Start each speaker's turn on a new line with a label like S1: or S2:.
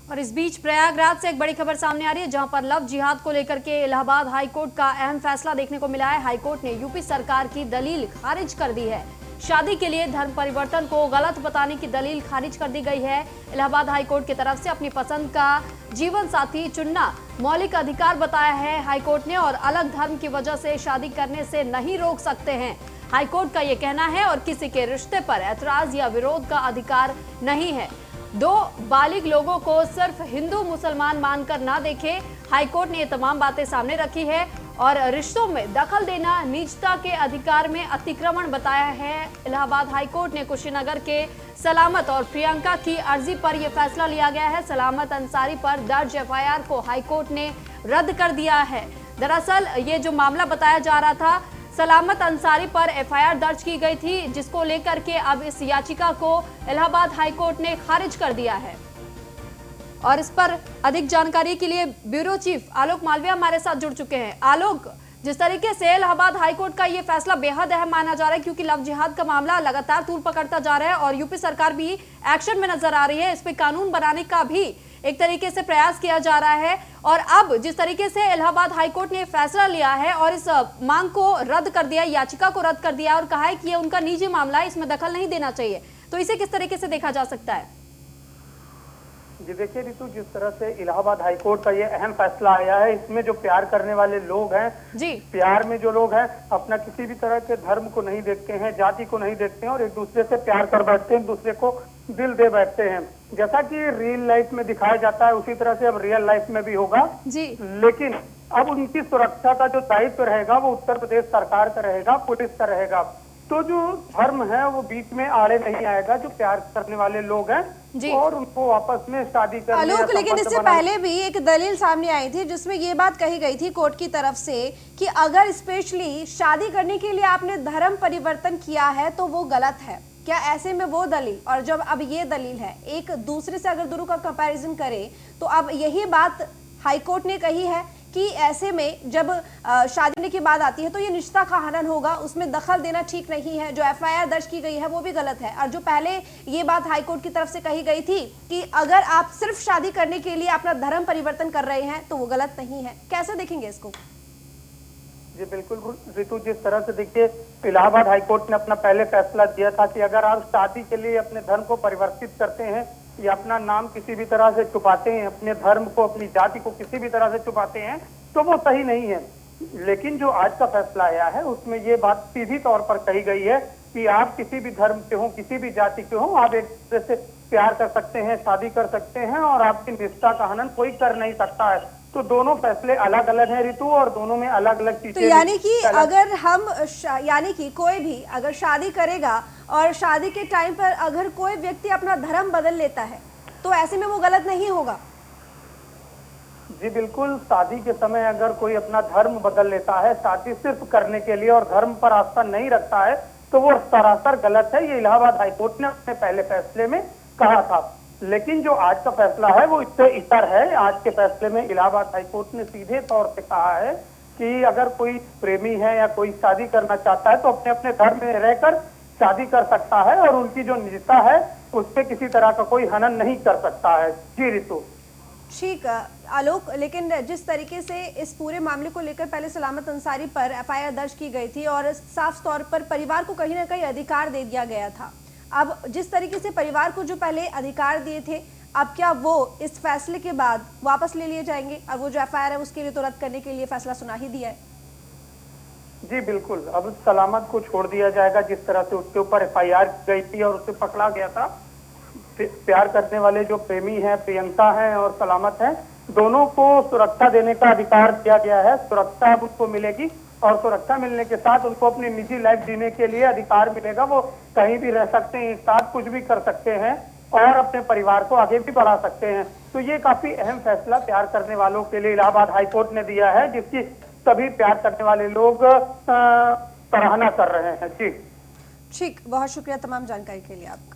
S1: और इस बीच प्रयागराज से एक बड़ी खबर सामने आ रही है, जहां पर लव जिहाद को लेकर के इलाहाबाद हाईकोर्ट का अहम फैसला देखने को मिला है। हाईकोर्ट ने यूपी सरकार की दलील खारिज कर दी है। शादी के लिए धर्म परिवर्तन को गलत बताने की दलील खारिज कर दी गई है। इलाहाबाद हाईकोर्ट की तरफ से अपनी पसंद का जीवन साथी चुनना मौलिक अधिकार बताया है हाईकोर्ट ने, और अलग धर्म की वजह से शादी करने से नहीं रोक सकते हैं। हाईकोर्ट का ये कहना है, और किसी के रिश्ते पर ऐतराज या विरोध का अधिकार नहीं है। दो बालिग लोगों को सिर्फ हिंदू मुसलमान मानकर ना देखे। हाईकोर्ट ने ये तमाम बातें सामने रखी है और रिश्तों में दखल देना निजता के अधिकार में अतिक्रमण बताया है। इलाहाबाद हाईकोर्ट ने कुशीनगर के सलामत और प्रियंका की अर्जी पर यह फैसला लिया गया है। सलामत अंसारी पर दर्ज एफआईआर को हाईकोर्ट ने रद्द कर दिया है। दरअसल ये जो मामला बताया जा रहा था, सलामत अंसारी पर एफआईआर दर्ज की गई थी, जिसको लेकर के अब इस याचिका को इलाहाबाद हाईकोर्ट ने खारिज कर दिया है। और इस पर अधिक जानकारी के लिए ब्यूरो चीफ आलोक मालवीय हमारे साथ जुड़ चुके हैं। आलोक, जिस तरीके से इलाहाबाद हाईकोर्ट का ये फैसला बेहद अहम माना जा रहा है, क्योंकि लव जिहाद का मामला लगातार तूल पकड़ता जा रहा है और यूपी सरकार भी एक्शन में नजर आ रही है। इस पे कानून बनाने का भी एक तरीके से प्रयास किया जा रहा है, और अब जिस तरीके से इलाहाबाद हाईकोर्ट ने फैसला लिया है और इस मांग को रद्द कर दिया, याचिका को रद्द कर दिया और कहा है कि ये उनका निजी मामला है, इसमें दखल नहीं देना चाहिए, तो इसे किस तरीके से देखा जा सकता है?
S2: जी देखिए रितु, जिस तरह से इलाहाबाद हाईकोर्ट का ये अहम फैसला आया है, इसमें जो प्यार करने वाले लोग हैं जी, प्यार में जो लोग हैं अपना किसी भी तरह के धर्म को नहीं देखते हैं, जाति को नहीं देखते हैं और एक दूसरे से प्यार कर बैठते हैं, एक दूसरे को दिल दे बैठते हैं। जैसा कि रियल लाइफ में दिखाया जाता है, उसी तरह से अब रियल लाइफ में भी होगा जी। लेकिन अब उनकी सुरक्षा का जो दायित्व रहेगा वो उत्तर प्रदेश सरकार का रहेगा, पुलिस का रहेगा। तो जो धर्म है वो बीच में आड़े नहीं आएगा। जो प्यार करने वाले लोग हैं जी, और उनको आपस में शादी करने
S3: आलोक, लेकिन इससे पहले भी एक दलील सामने आई थी जिसमें ये बात कही गई थी कोर्ट की तरफ से कि अगर स्पेशली शादी करने के लिए आपने धर्म परिवर्तन किया है तो वो गलत है। क्या ऐसे में वो दलील और जब अब ये दलील है, एक दूसरे से अगर दोनों का कंपैरिजन करें तो अब यही बात हाईकोर्ट ने कही है कि ऐसे में जब शादी होने की बात आती है तो ये निजता का हनन होगा, उसमें दखल देना ठीक नहीं है। जो एफआईआर दर्ज की गई है वो भी गलत है। और जो पहले ये बात हाईकोर्ट की तरफ से कही गई थी कि अगर आप सिर्फ शादी करने के लिए अपना धर्म परिवर्तन कर रहे हैं तो वो गलत नहीं है। कैसे देखेंगे इसको?
S2: जी बिल्कुल रितु, जिस तरह से देखिए इलाहाबाद हाईकोर्ट ने अपना पहले फैसला दिया था कि अगर आप शादी के लिए अपने धर्म को परिवर्तित करते हैं या अपना नाम किसी भी तरह से छुपाते हैं, अपने धर्म को, अपनी जाति को किसी भी तरह से छुपाते हैं, तो वो सही नहीं है। लेकिन जो आज का फैसला आया है उसमें ये बात सीधी तौर पर कही गई है कि आप किसी भी धर्म के हो, किसी भी जाति के हो, आप एक दूसरे से प्यार कर सकते हैं, शादी कर सकते हैं और आपकी निष्ठा का हनन कोई कर नहीं सकता है। तो दोनों फैसले अलग अलग हैं रितु, और दोनों में अलग अलग चीजें।
S3: तो यानी कि अगर हम यानी कि कोई भी अगर शादी करेगा और शादी के टाइम पर अगर कोई व्यक्ति अपना धर्म बदल लेता है तो ऐसे में वो गलत नहीं होगा?
S2: जी बिल्कुल, शादी के समय अगर कोई अपना धर्म बदल लेता है शादी सिर्फ करने के लिए और धर्म पर आस्था नहीं रखता है तो वो सरासर गलत है। ये इलाहाबाद हाईकोर्ट ने अपने पहले फैसले में कहा था। लेकिन जो आज का फैसला है वो इससे इतर है। आज के फैसले में इलाहाबाद हाईकोर्ट ने सीधे तौर पे कहा है कि अगर कोई प्रेमी है या कोई शादी करना चाहता है तो अपने अपने धर्म में रहकर शादी कर सकता है और उनकी जो निजता है उस पर किसी तरह का कोई हनन नहीं कर सकता है। जी रितु।
S3: ठीक आलोक, लेकिन जिस तरीके से इस पूरे मामले को लेकर पहले सलामत अंसारी पर एफआईआर दर्ज की गई थी और साफ तौर पर परिवार को कहीं ना कहीं अधिकार दे दिया गया था, अब जिस तरीके से परिवार को जो पहले अधिकार दिए थे, अब क्या वो इस फैसले के बाद वापस ले लिए जाएंगे और वो जो एफआईआर है उसके लिए तो रद्द करने के लिए फैसला सुना ही दिया है?
S2: जी बिल्कुल, अब सलामत को छोड़ दिया जाएगा। जिस तरह से उसके ऊपर एफआईआर गई थी और उसे पकड़ा गया था, प्यार करने वाले जो प्रेमी हैं, प्रियंका हैं और सलामत हैं, दोनों को सुरक्षा देने का अधिकार दिया गया है। सुरक्षा अब उनको मिलेगी और सुरक्षा मिलने के साथ उनको अपनी निजी लाइफ जीने के लिए अधिकार मिलेगा। वो कहीं भी रह सकते हैं, एक साथ कुछ भी कर सकते हैं और अपने परिवार को आगे भी बढ़ा सकते हैं। तो ये काफी अहम फैसला प्यार करने वालों के लिए इलाहाबाद हाईकोर्ट ने दिया है, जिसकी सभी प्यार करने वाले लोग सराहना कर रहे हैं। जी
S3: ठीक, बहुत शुक्रिया तमाम जानकारी के लिए आपका।